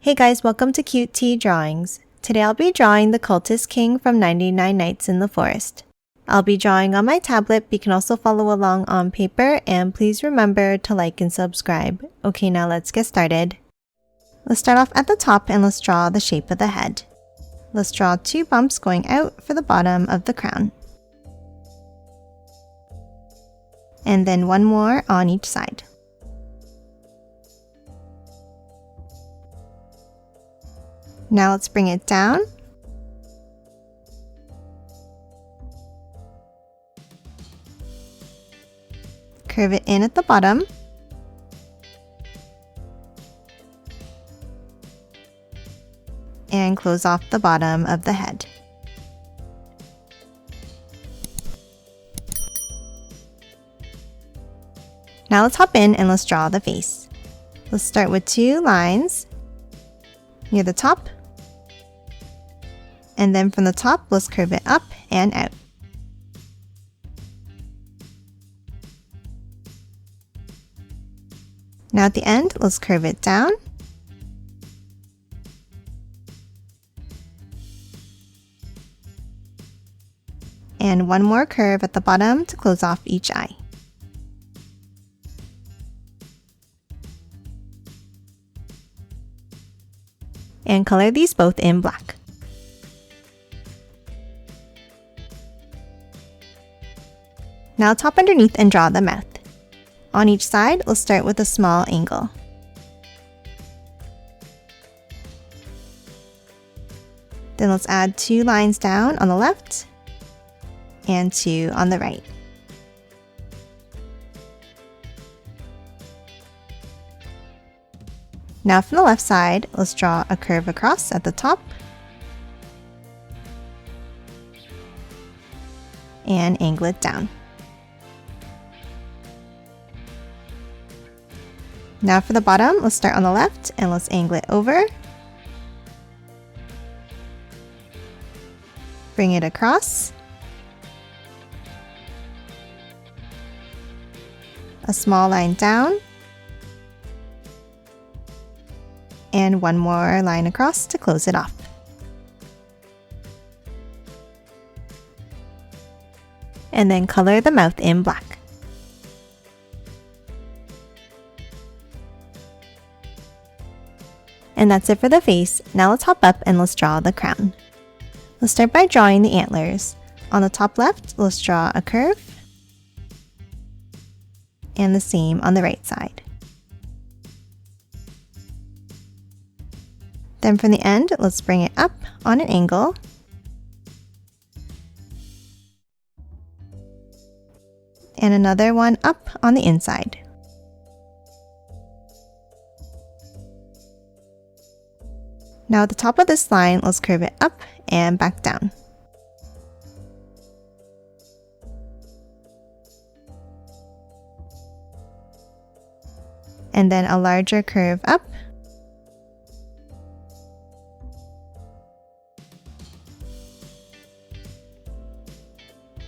Hey guys, welcome to Cute Tea Drawings. Today I'll be drawing the Cultist King from 99 Nights in the Forest. I'll be drawing on my tablet, but you can also follow along on paper, and please remember to like and subscribe. Okay, now let's get started. Let's start off at the top and let's draw the shape of the head. Let's draw 2 bumps going out for the bottom of the crown. And then 1 more on each side. Now let's bring it down. Curve it in at the bottom. And close off the bottom of the head. Now let's hop in and let's draw the face. Let's start with 2 lines near the top. And then from the top, let's curve it up and out. Now at the end, let's curve it down. And 1 more curve at the bottom to close off each eye. And color these both in black. Now top underneath and draw the mouth. On each side, let's start with a small angle. Then let's add 2 lines down on the left and 2 on the right. Now from the left side, let's draw a curve across at the top and angle it down. Now for the bottom, let's start on the left and let's angle it over. Bring it across. A small line down. And 1 more line across to close it off. And then color the mouth in black. And that's it for the face. Now let's hop up and let's draw the crown. Let's start by drawing the antlers. On the top left, let's draw a curve. And the same on the right side. Then from the end, let's bring it up on an angle. And another one up on the inside. Now at the top of this line, let's curve it up and back down. And then a larger curve up.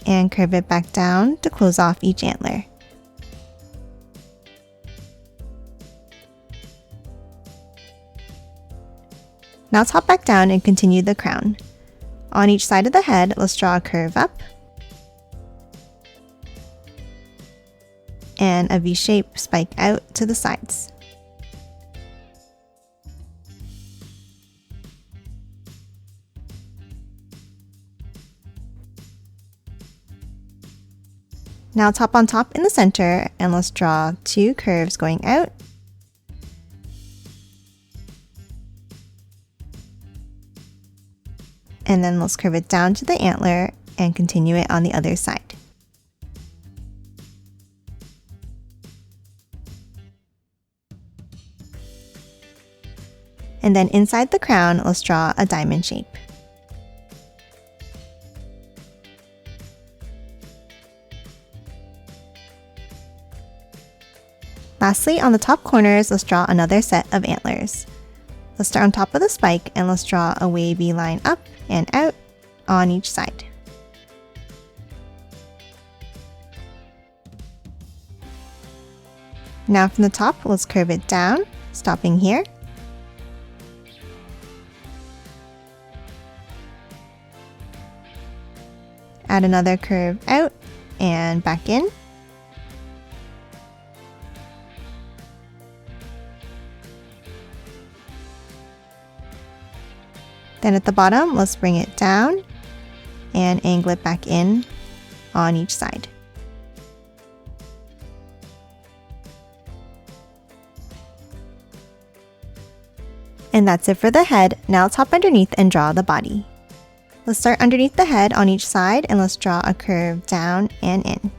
And curve it back down to close off each antler. Now let's hop back down and continue the crown. On each side of the head, let's draw a curve up. And a V-shape spike out to the sides. Now top on top in the center, and let's draw 2 curves going out. And then let's curve it down to the antler and continue it on the other side. And then inside the crown, let's draw a diamond shape. Lastly, on the top corners, let's draw another set of antlers. Let's start on top of the spike and let's draw a wavy line up and out on each side. Now from the top, let's curve it down, stopping here. Add another curve out and back in. Then at the bottom, let's bring it down and angle it back in on each side. And that's it for the head. Now let's hop underneath and draw the body. Let's start underneath the head on each side and let's draw a curve down and in.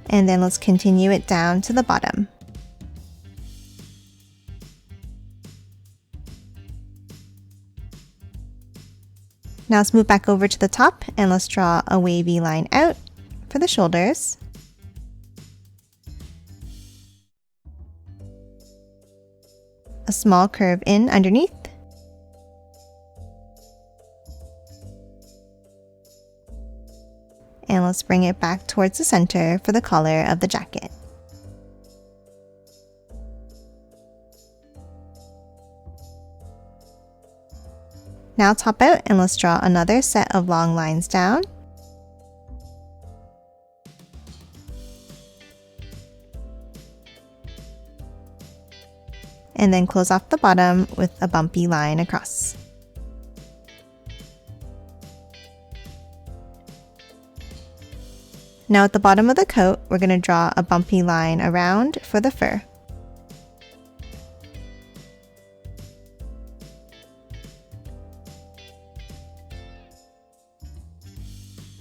And then let's continue it down to the bottom. Now let's move back over to the top and let's draw a wavy line out for the shoulders. A small curve in underneath. And let's bring it back towards the center for the collar of the jacket. Now top out and let's draw another set of long lines down. And then close off the bottom with a bumpy line across. Now at the bottom of the coat, we're going to draw a bumpy line around for the fur.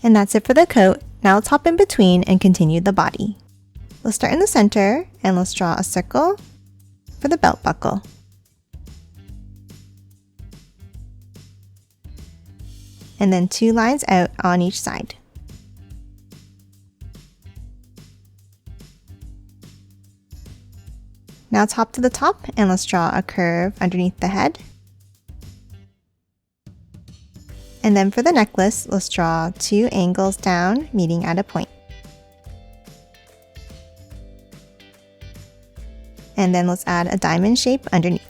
And that's it for the coat. Now let's hop in between and continue the body. Let's start in the center and let's draw a circle for the belt buckle. And then 2 lines out on each side. Now let's hop to the top and let's draw a curve underneath the head. And then for the necklace, let's draw 2 angles down, meeting at a point. And then let's add a diamond shape underneath.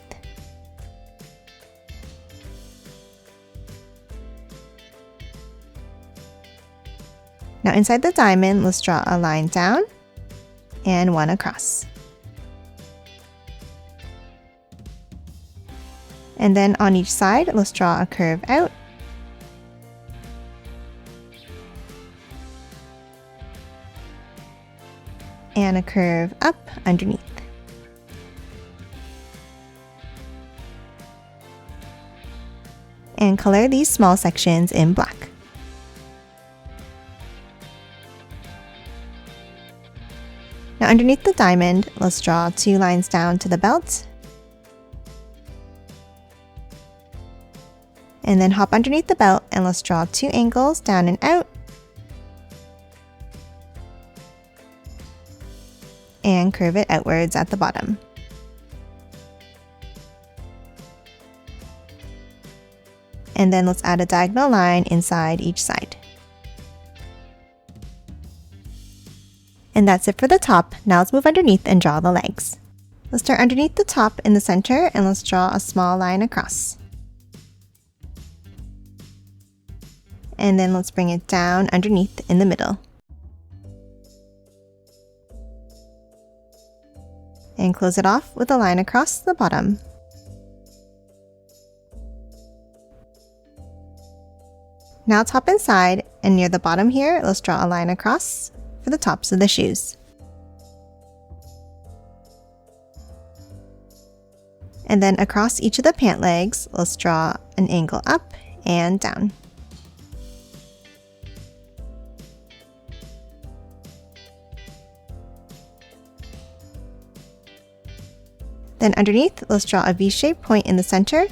Now inside the diamond, let's draw a line down and 1 across. And then on each side, let's draw a curve out. And a curve up underneath. And color these small sections in black. Now underneath the diamond, let's draw 2 lines down to the belt. And then hop underneath the belt and let's draw 2 angles down and out. And curve it outwards at the bottom. And then let's add a diagonal line inside each side. And that's it for the top. Now let's move underneath and draw the legs. Let's start underneath the top in the center and let's draw a small line across. And then let's bring it down underneath in the middle. And close it off with a line across the bottom. Now let's hop inside, and near the bottom here, let's draw a line across for the tops of the shoes. And then across each of the pant legs, let's draw an angle up and down. Then underneath, let's draw a V-shaped point in the center.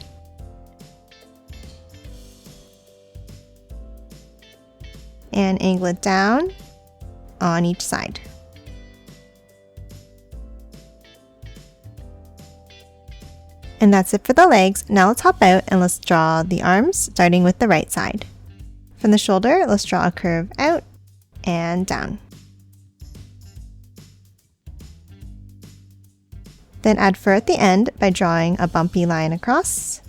And angle it down on each side. And that's it for the legs. Now let's hop out and let's draw the arms, starting with the right side. From the shoulder, let's draw a curve out and down. Then add fur at the end by drawing a bumpy line across.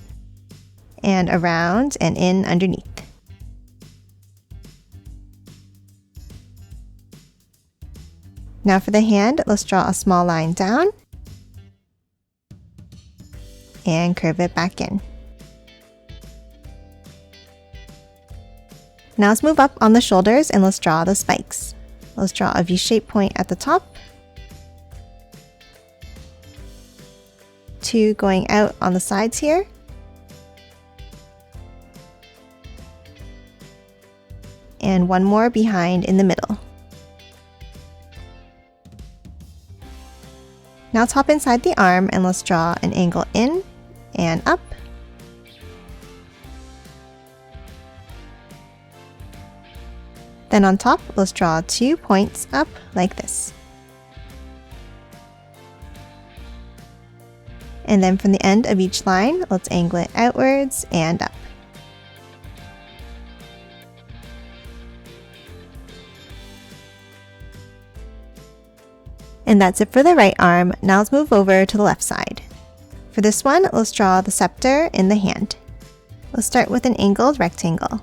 and around and in underneath. Now for the hand, let's draw a small line down and curve it back in. Now let's move up on the shoulders and let's draw the spikes. Let's draw a V-shaped point at the top, 2 going out on the sides here, and 1 more behind in the middle. Now let's hop inside the arm and let's draw an angle in and up. Then on top, let's draw 2 points up like this. And then from the end of each line, let's angle it outwards and up. And that's it for the right arm. Now let's move over to the left side. For this one, let's draw the scepter in the hand. Let's start with an angled rectangle.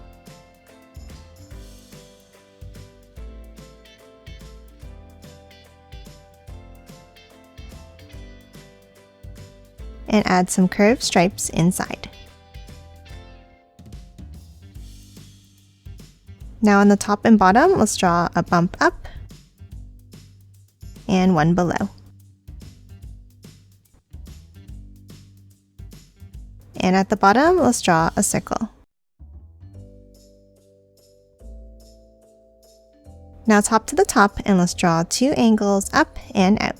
And add some curved stripes inside. Now on the top and bottom, let's draw a bump up and 1 below. And at the bottom, let's draw a circle. Now top to the top and let's draw 2 angles up and out.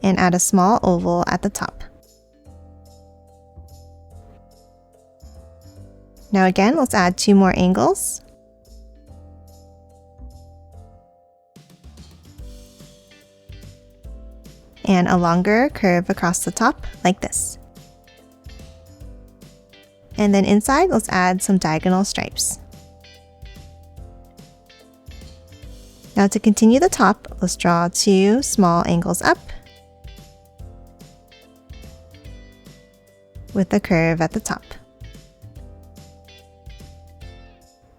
And add a small oval at the top. Now again, let's add 2 more angles. And a longer curve across the top like this. And then inside, let's add some diagonal stripes. Now to continue the top, let's draw 2 small angles up with a curve at the top.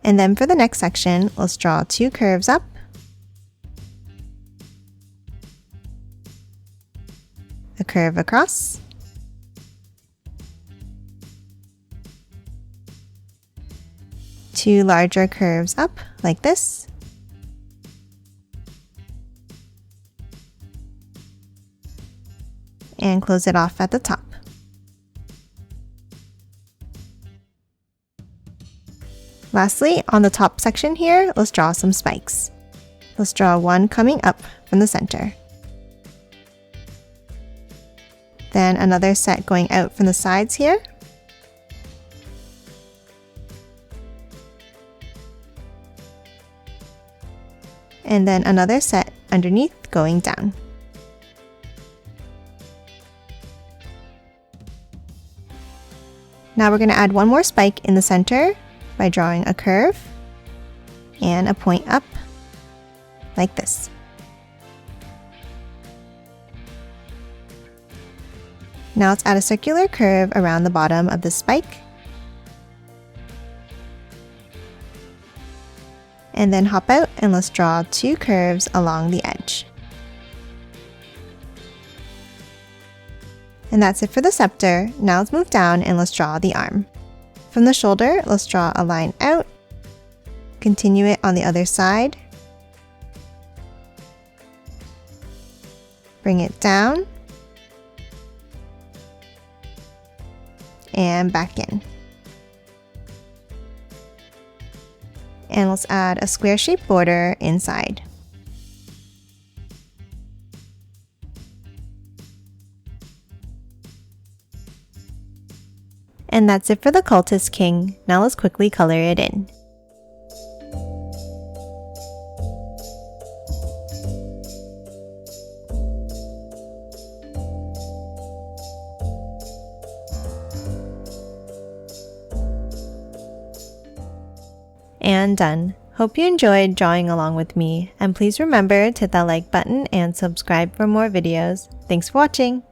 And then for the next section, let's draw 2 curves up, a curve across, two larger curves up like this, and close it off at the top. Lastly, on the top section here, let's draw some spikes. Let's draw 1 coming up from the center. Then another set going out from the sides here. And then another set underneath going down. Now we're going to add 1 more spike in the center by drawing a curve and a point up like this. Now let's add a circular curve around the bottom of the spike. And then hop out and let's draw 2 curves along the edge. And that's it for the scepter. Now let's move down and let's draw the arm. From the shoulder, let's draw a line out, continue it on the other side, bring it down, and back in. And let's add a square-shaped border inside. And that's it for the Cultist King. Now let's quickly color it in. And done. Hope you enjoyed drawing along with me, and please remember to hit that like button and subscribe for more videos. Thanks for watching!